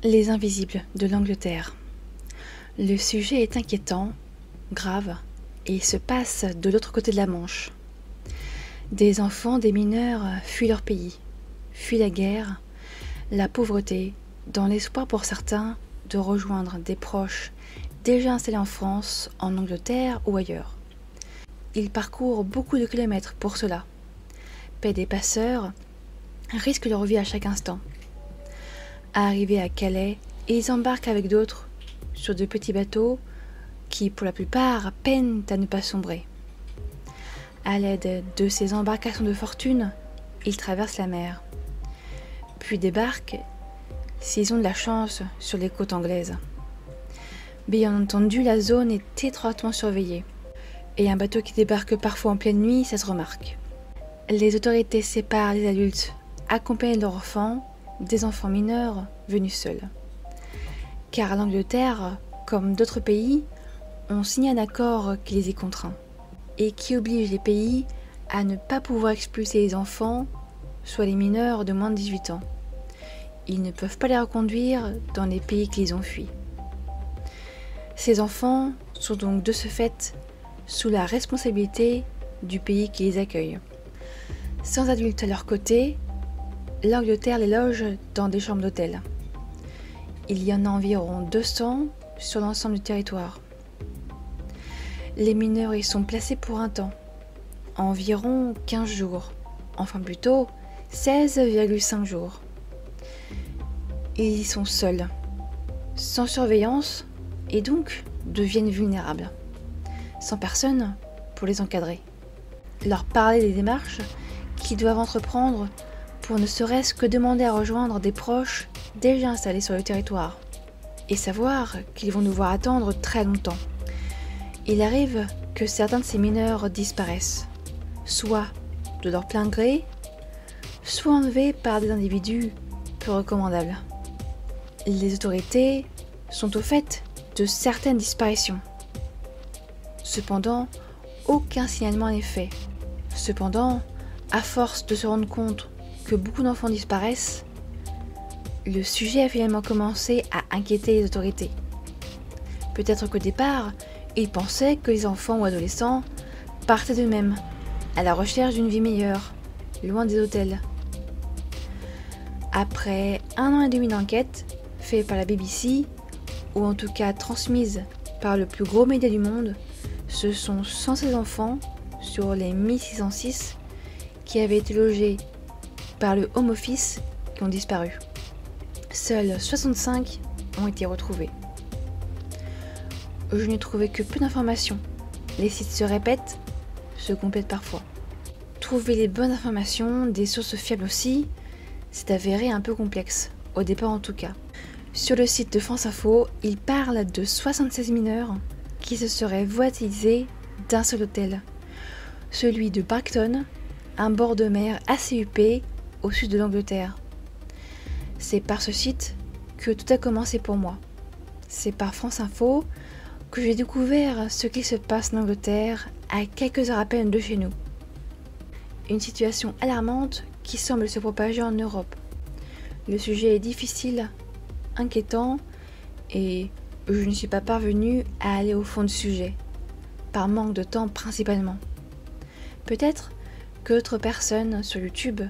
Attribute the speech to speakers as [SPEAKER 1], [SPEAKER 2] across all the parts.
[SPEAKER 1] Les Invisibles de l'Angleterre. Le sujet est inquiétant, grave, et il se passe de l'autre côté de la Manche. Des enfants, des mineurs fuient leur pays, fuient la guerre, la pauvreté, dans l'espoir pour certains de rejoindre des proches déjà installés en France, en Angleterre ou ailleurs. Ils parcourent beaucoup de kilomètres pour cela, paient des passeurs, risquent leur vie à chaque instant. Arrivés à Calais, ils embarquent avec d'autres sur de petits bateaux qui, pour la plupart, peinent à ne pas sombrer. À l'aide de ces embarcations de fortune, ils traversent la mer, puis débarquent, s'ils ont de la chance, sur les côtes anglaises. Bien entendu, la zone est étroitement surveillée, et un bateau qui débarque parfois en pleine nuit, ça se remarque. Les autorités séparent les adultes accompagnés de leurs enfants des enfants mineurs venus seuls. Car l'Angleterre, comme d'autres pays, ont signé un accord qui les y contraint et qui oblige les pays à ne pas pouvoir expulser les enfants, soit les mineurs de moins de 18 ans. Ils ne peuvent pas les reconduire dans les pays qui les ont fuis. Ces enfants sont donc de ce fait sous la responsabilité du pays qui les accueille. Sans adultes à leur côté, l'Angleterre les loge dans des chambres d'hôtel. Il y en a environ 200 sur l'ensemble du territoire. Les mineurs y sont placés pour un temps, environ 15 jours, enfin plutôt 16,5 jours. Ils y sont seuls, sans surveillance, et donc deviennent vulnérables, sans personne pour les encadrer. Leur parler des démarches qu'ils doivent entreprendre pour ne serait-ce que demander à rejoindre des proches déjà installés sur le territoire, et savoir qu'ils vont devoir attendre très longtemps. Il arrive que certains de ces mineurs disparaissent, soit de leur plein gré, soit enlevés par des individus peu recommandables. Les autorités sont au fait de certaines disparitions. Cependant, aucun signalement n'est fait. Cependant, à force de se rendre compte que beaucoup d'enfants disparaissent, le sujet a finalement commencé à inquiéter les autorités. Peut-être qu'au départ, ils pensaient que les enfants ou adolescents partaient d'eux-mêmes, à la recherche d'une vie meilleure, loin des hôtels. Après 1 an et demi d'enquête, faite par la BBC, ou en tout cas transmise par le plus gros média du monde, ce sont 116 enfants sur les 1606 qui avaient été logés par le Home Office qui ont disparu. Seuls 65 ont été retrouvés. Je n'ai trouvé que peu d'informations. Les sites se répètent, se complètent parfois. Trouver les bonnes informations, des sources fiables aussi, c'est avéré un peu complexe, au départ en tout cas. Sur le site de France Info, il parle de 76 mineurs qui se seraient volatilisés d'un seul hôtel, celui de Bracton, un bord de mer assez huppé au sud de l'Angleterre. C'est par ce site que tout a commencé pour moi. C'est par France Info que j'ai découvert ce qui se passe en Angleterre à quelques heures à peine de chez nous. Une situation alarmante qui semble se propager en Europe. Le sujet est difficile, inquiétant, et je ne suis pas parvenue à aller au fond du sujet, par manque de temps principalement. Peut-être que d'autres personnes sur YouTube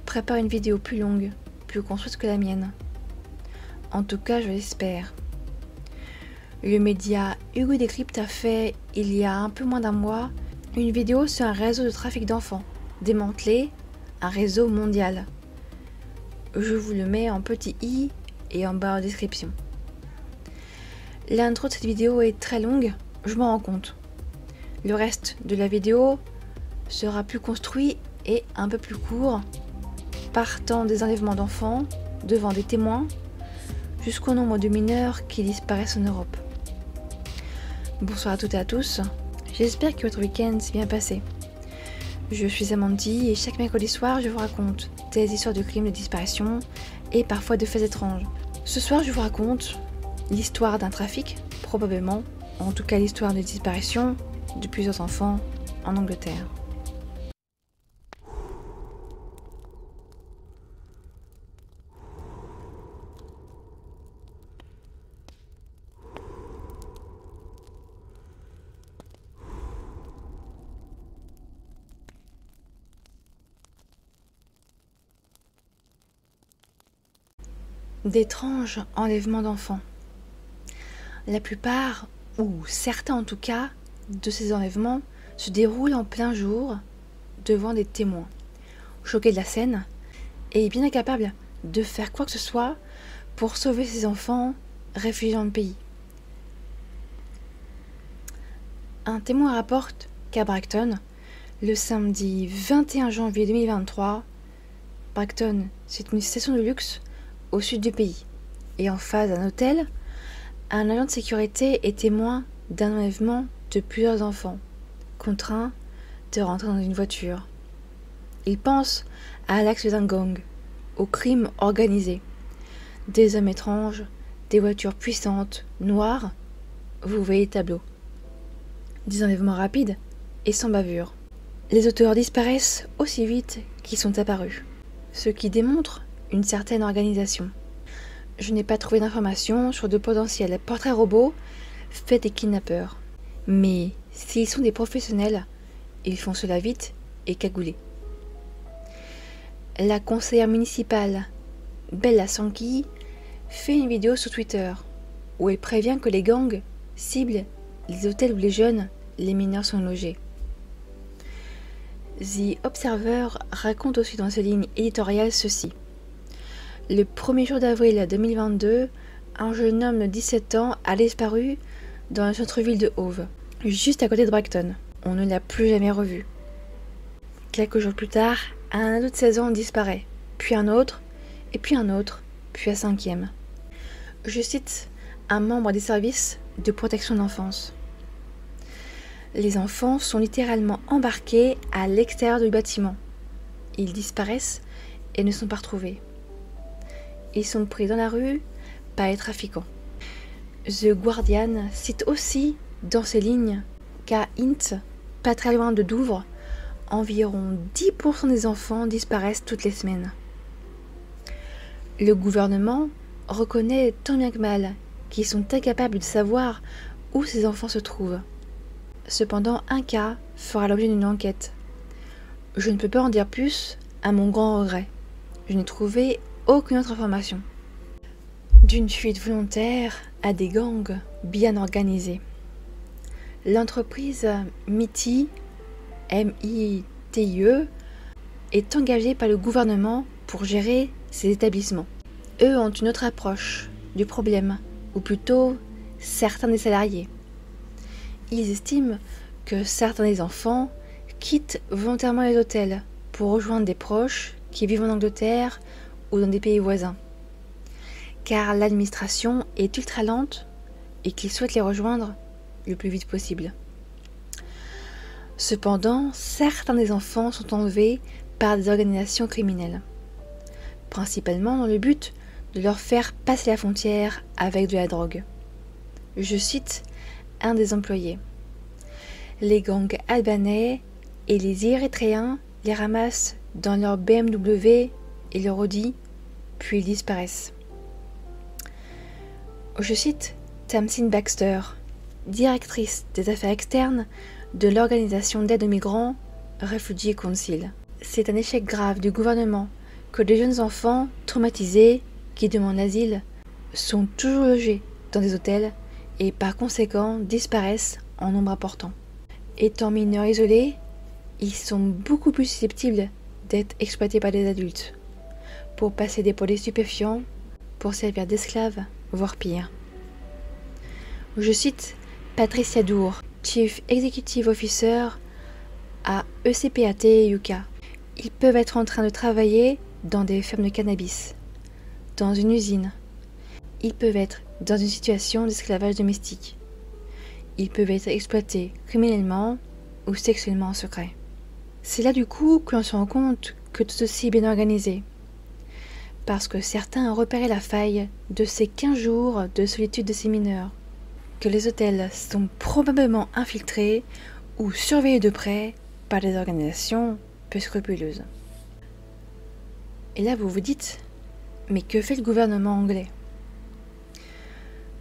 [SPEAKER 1] préparent une vidéo plus longue, plus construite que la mienne. En tout cas, je l'espère. Le média Hugo Décrypte a fait, il y a un peu moins d'un mois, une vidéo sur un réseau de trafic d'enfants, démantelé, un réseau mondial. Je vous le mets en petit i et en bas en description. L'intro de cette vidéo est très longue, je m'en rends compte. Le reste de la vidéo sera plus construit et un peu plus court, partant des enlèvements d'enfants, devant des témoins, jusqu'au nombre de mineurs qui disparaissent en Europe. Bonsoir à toutes et à tous, j'espère que votre week-end s'est bien passé. Je suis Amandy et chaque mercredi soir je vous raconte des histoires de crimes, de disparitions et parfois de faits étranges. Ce soir je vous raconte l'histoire d'un trafic, probablement, en tout cas l'histoire de disparition de plusieurs enfants en Angleterre. d'étranges enlèvements d'enfants. La plupart, ou certains en tout cas, de ces enlèvements se déroulent en plein jour devant des témoins, choqués de la scène et bien incapables de faire quoi que ce soit pour sauver ces enfants réfugiés dans le pays. Un témoin rapporte qu'à Bracton, le samedi 21 janvier 2023, Bracton, c'est une station de luxe au sud du pays, et en face d'un hôtel, un agent de sécurité est témoin d'un enlèvement de plusieurs enfants, contraints de rentrer dans une voiture. Il pense à l'axe d'un gang, au crime organisé. Des hommes étranges, des voitures puissantes, noires, vous voyez le tableau. Des enlèvements rapides et sans bavure. Les auteurs disparaissent aussi vite qu'ils sont apparus, ce qui démontre une certaine organisation. Je n'ai pas trouvé d'informations sur de potentiels portraits robots faits des kidnappeurs. Mais s'ils sont des professionnels, ils font cela vite et cagoulés. La conseillère municipale Bella Sankey fait une vidéo sur Twitter où elle prévient que les gangs ciblent les hôtels où les jeunes, les mineurs sont logés. The Observer raconte aussi dans ses lignes éditoriales ceci. Le 1er jour d'avril 2022, un jeune homme de 17 ans a disparu dans le centre-ville de Hove, juste à côté de Bracton. On ne l'a plus jamais revu. Quelques jours plus tard, un ado de 16 ans disparaît, puis un autre, et puis un autre, puis un cinquième. Je cite un membre des services de protection d'enfance. Les enfants sont littéralement embarqués à l'extérieur du bâtiment. Ils disparaissent et ne sont pas retrouvés. Ils sont pris dans la rue par les trafiquants. The Guardian cite aussi dans ses lignes qu'à Ince, pas très loin de Douvres, environ 10% des enfants disparaissent toutes les semaines. Le gouvernement reconnaît tant bien que mal qu'ils sont incapables de savoir où ces enfants se trouvent. Cependant, un cas fera l'objet d'une enquête. Je ne peux pas en dire plus, à mon grand regret. Je n'ai trouvé aucune autre information. D'une fuite volontaire à des gangs bien organisés. L'entreprise MITIE, M-I-T-I-E, est engagée par le gouvernement pour gérer ces établissements. Eux ont une autre approche du problème, ou plutôt certains des salariés. Ils estiment que certains des enfants quittent volontairement les hôtels pour rejoindre des proches qui vivent en Angleterre ou dans des pays voisins, car l'administration est ultra lente et qu'ils souhaitent les rejoindre le plus vite possible. Cependant, certains des enfants sont enlevés par des organisations criminelles, principalement dans le but de leur faire passer la frontière avec de la drogue. Je cite un des employés. Les gangs albanais et les Érythréens les ramassent dans leur BMW et leur Audi, puis ils disparaissent. Je cite Tamsin Baxter, directrice des affaires externes de l'organisation d'aide aux migrants Refugee Council. C'est un échec grave du gouvernement que des jeunes enfants traumatisés qui demandent l'asile sont toujours logés dans des hôtels et par conséquent disparaissent en nombre important. Étant mineurs isolés, ils sont beaucoup plus susceptibles d'être exploités par des adultes, pour passer des produits stupéfiants, pour servir d'esclaves, voire pire. Je cite Patricia Dour, Chief Executive Officer à ECPAT UK. Ils peuvent être en train de travailler dans des fermes de cannabis, dans une usine. Ils peuvent être dans une situation d'esclavage domestique. Ils peuvent être exploités criminellement ou sexuellement en secret. C'est là du coup que l'on se rend compte que tout ceci est bien organisé. Parce que certains ont repéré la faille de ces 15 jours de solitude de ces mineurs. Que les hôtels sont probablement infiltrés ou surveillés de près par des organisations peu scrupuleuses. Et là vous vous dites, mais que fait le gouvernement anglais ?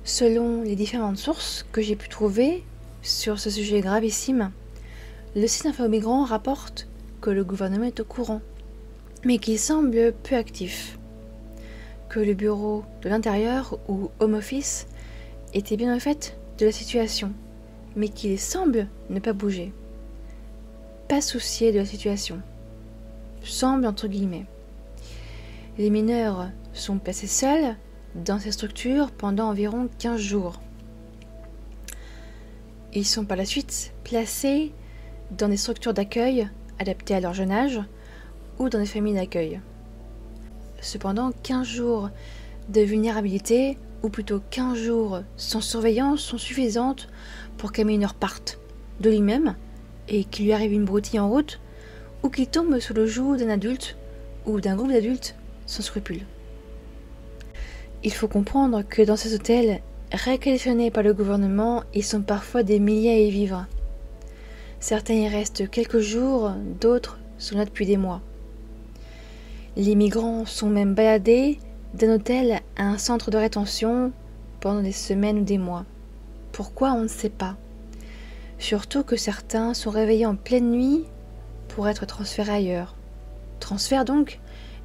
[SPEAKER 1] Selon les différentes sources que j'ai pu trouver sur ce sujet gravissime, le site Info Migrants rapporte que le gouvernement est au courant, mais qu'il semble peu actif, que le bureau de l'intérieur ou Home Office était bien au fait de la situation, mais qu'il semble ne pas bouger, pas soucier de la situation, semble entre guillemets. Les mineurs sont placés seuls dans ces structures pendant environ 15 jours. Ils sont par la suite placés dans des structures d'accueil adaptées à leur jeune âge ou dans des familles d'accueil. Cependant, 15 jours de vulnérabilité, ou plutôt 15 jours sans surveillance, sont suffisantes pour qu'un mineur parte de lui-même et qu'il lui arrive une broutille en route ou qu'il tombe sous le joug d'un adulte ou d'un groupe d'adultes sans scrupules. Il faut comprendre que dans ces hôtels, réquisitionnés par le gouvernement, ils sont parfois des milliers à y vivre. Certains y restent quelques jours, d'autres sont là depuis des mois. Les migrants sont même baladés d'un hôtel à un centre de rétention pendant des semaines ou des mois. Pourquoi, on ne sait pas. Surtout que certains sont réveillés en pleine nuit pour être transférés ailleurs. Transfert donc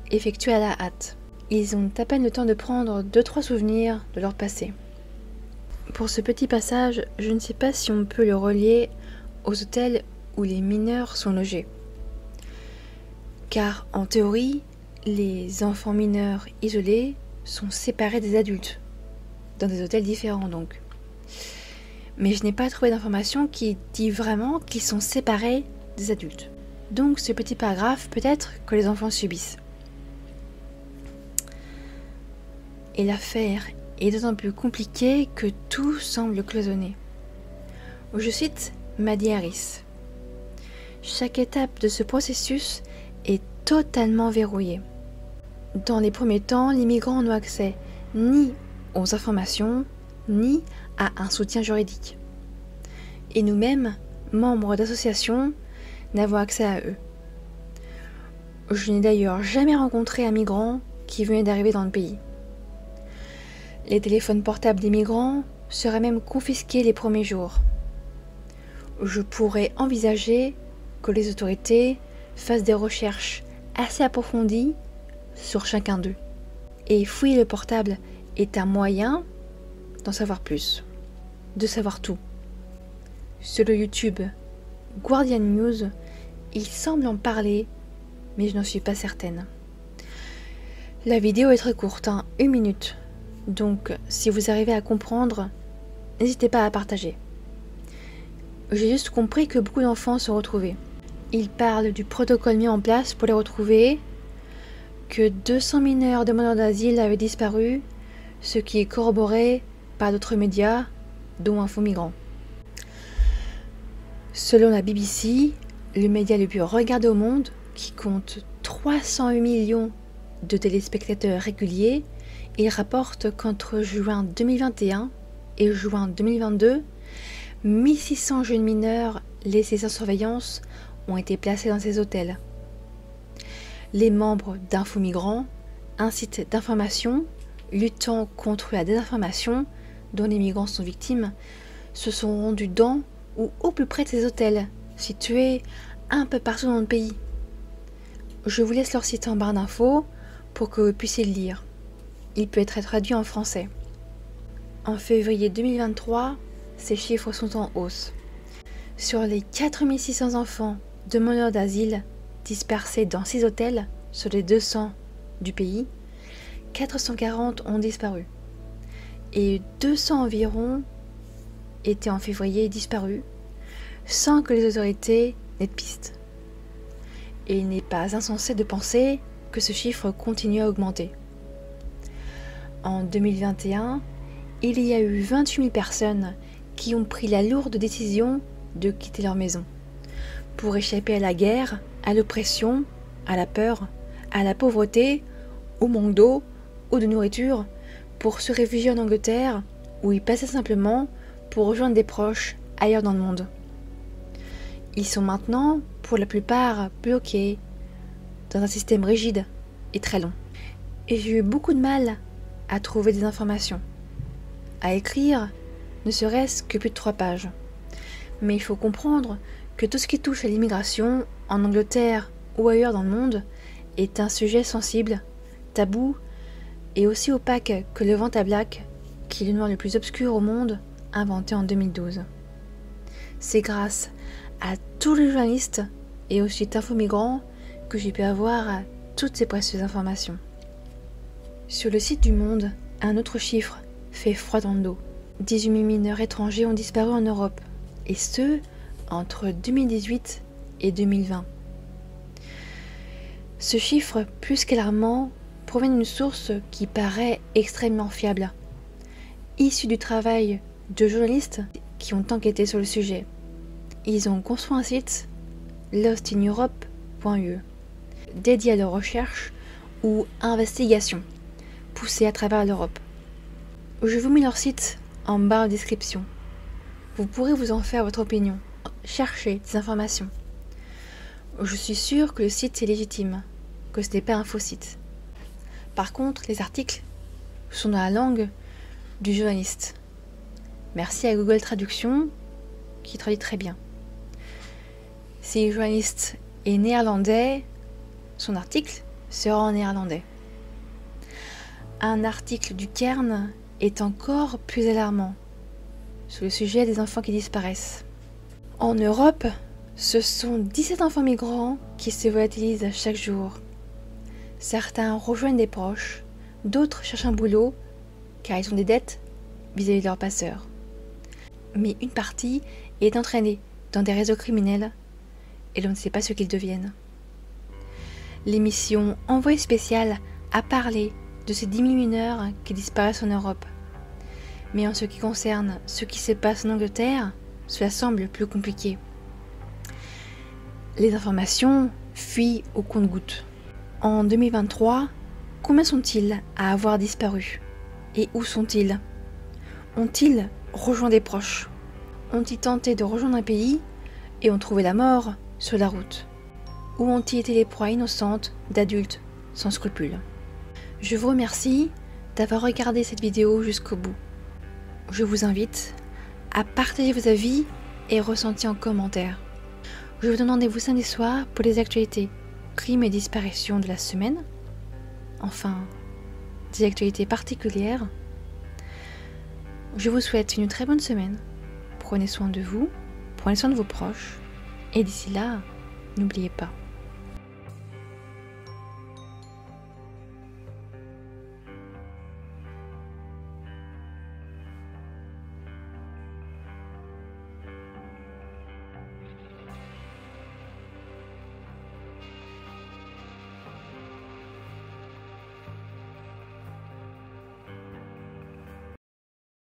[SPEAKER 1] effectué à la hâte. Ils ont à peine le temps de prendre 2-3 souvenirs de leur passé. Pour ce petit passage, je ne sais pas si on peut le relier aux hôtels où les mineurs sont logés. Car en théorie, les enfants mineurs isolés sont séparés des adultes, dans des hôtels différents donc. Mais je n'ai pas trouvé d'information qui dit vraiment qu'ils sont séparés des adultes. Donc ce petit paragraphe peut-être que les enfants subissent. Et l'affaire est d'autant plus compliquée que tout semble cloisonné. Je cite Maddy Harris. Chaque étape de ce processus est totalement verrouillée. Dans les premiers temps, les migrants n'ont accès ni aux informations, ni à un soutien juridique. Et nous-mêmes, membres d'associations, n'avons accès à eux. Je n'ai d'ailleurs jamais rencontré un migrant qui venait d'arriver dans le pays. Les téléphones portables des migrants seraient même confisqués les premiers jours. Je pourrais envisager que les autorités fassent des recherches assez approfondies sur chacun d'eux. Et fouiller le portable est un moyen d'en savoir plus, de savoir tout. Sur le YouTube Guardian News, il semble en parler, mais je n'en suis pas certaine. La vidéo est très courte, 1 minute. Donc, si vous arrivez à comprendre, n'hésitez pas à partager. J'ai juste compris que beaucoup d'enfants sont retrouvés. Il parle du protocole mis en place pour les retrouver, que 200 mineurs demandeurs d'asile avaient disparu, ce qui est corroboré par d'autres médias, dont Info Migrants. Selon la BBC, le média le plus regardé au monde, qui compte 308 millions de téléspectateurs réguliers, il rapporte qu'entre juin 2021 et juin 2022, 1600 jeunes mineurs laissés sans surveillance ont été placés dans ces hôtels. Les membres d'Info Migrants, un site d'information luttant contre la désinformation dont les migrants sont victimes, se sont rendus dans ou au plus près de ces hôtels, situés un peu partout dans le pays. Je vous laisse leur site en barre d'infos pour que vous puissiez le lire. Il peut être traduit en français. En février 2023, ces chiffres sont en hausse. Sur les 4600 enfants demandeurs d'asile dispersés dans 6 hôtels sur les 200 du pays, 440 ont disparu. Et 200 environ étaient en février disparus, sans que les autorités n'aient de piste. Et il n'est pas insensé de penser que ce chiffre continue à augmenter. En 2021, il y a eu 28 000 personnes qui ont pris la lourde décision de quitter leur maison pour échapper à la guerre, à l'oppression, à la peur, à la pauvreté, au manque d'eau ou de nourriture, pour se réfugier en Angleterre où ils passaient simplement pour rejoindre des proches ailleurs dans le monde. Ils sont maintenant, pour la plupart, bloqués dans un système rigide et très long. Et j'ai eu beaucoup de mal à trouver des informations, à écrire, ne serait-ce que plus de 3 pages. Mais il faut comprendre que tout ce qui touche à l'immigration, en Angleterre ou ailleurs dans le monde, est un sujet sensible, tabou, et aussi opaque que le Vanta Black, qui est le noir le plus obscur au monde, inventé en 2012. C'est grâce à tous les journalistes et au site Info Migrants que j'ai pu avoir toutes ces précieuses informations. Sur le site du Monde, un autre chiffre fait froid dans le dos. 18 000 mineurs étrangers ont disparu en Europe, et ce, entre 2018 et 2020. Ce chiffre, plus qu'alarmant, provient d'une source qui paraît extrêmement fiable, issue du travail de journalistes qui ont enquêté sur le sujet. Ils ont construit un site, lostineurope.ue, dédié à leurs recherches ou investigations poussées à travers l'Europe. Je vous mets leur site en barre de description. Vous pourrez vous en faire votre opinion, chercher des informations. Je suis sûre que le site est légitime, que ce n'est pas un faux site. Par contre, les articles sont dans la langue du journaliste. Merci à Google Traduction qui traduit très bien. Si le journaliste est néerlandais, son article sera en néerlandais. Un article du Cairn est encore plus alarmant sur le sujet des enfants qui disparaissent. En Europe, ce sont 17 enfants migrants qui se volatilisent chaque jour. Certains rejoignent des proches, d'autres cherchent un boulot car ils ont des dettes vis-à-vis de leurs passeurs. Mais une partie est entraînée dans des réseaux criminels et l'on ne sait pas ce qu'ils deviennent. L'émission Envoyé spécial a parlé de ces 10 000 mineurs qui disparaissent en Europe. Mais en ce qui concerne ce qui se passe en Angleterre, cela semble plus compliqué. Les informations fuient au compte-gouttes. En 2023, combien sont-ils à avoir disparu? Et où sont-ils? Ont-ils rejoint des proches? Ont-ils tenté de rejoindre un pays et ont trouvé la mort sur la route? Ou ont-ils été les proies innocentes d'adultes sans scrupules? Je vous remercie d'avoir regardé cette vidéo jusqu'au bout. Je vous invite à partager vos avis et ressentis en commentaire. Je vous donne rendez-vous samedi soir pour les actualités, crimes et disparitions de la semaine. Enfin, des actualités particulières. Je vous souhaite une très bonne semaine. Prenez soin de vous, prenez soin de vos proches. Et d'ici là, n'oubliez pas,